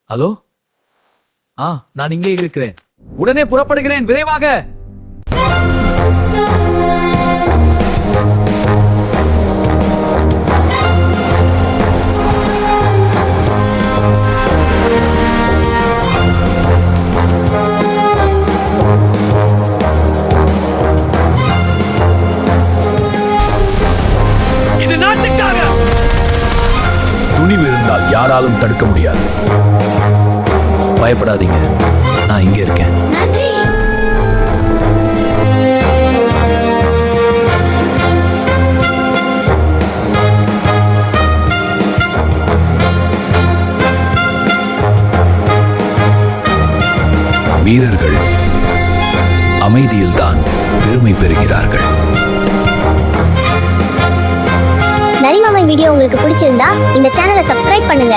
Hello? நான் இங்கே இருக்கிறேன். உடனே புறப்படுகிறேன், விரைவாக. இது நாட்டுக்காக. துணிவு இருந்தால் யாராலும் தடுக்க முடியாது. பயப்படாதீங்க, நான் இங்க இருக்கேன். நன்றி. வீரர்கள் அமைதியில்தான் பெருமை பெறுகிறார்கள். நரிமாமன் வீடியோ உங்களுக்கு பிடிச்சிருந்தா இந்த சேனலை சப்ஸ்கிரைப் பண்ணுங்க.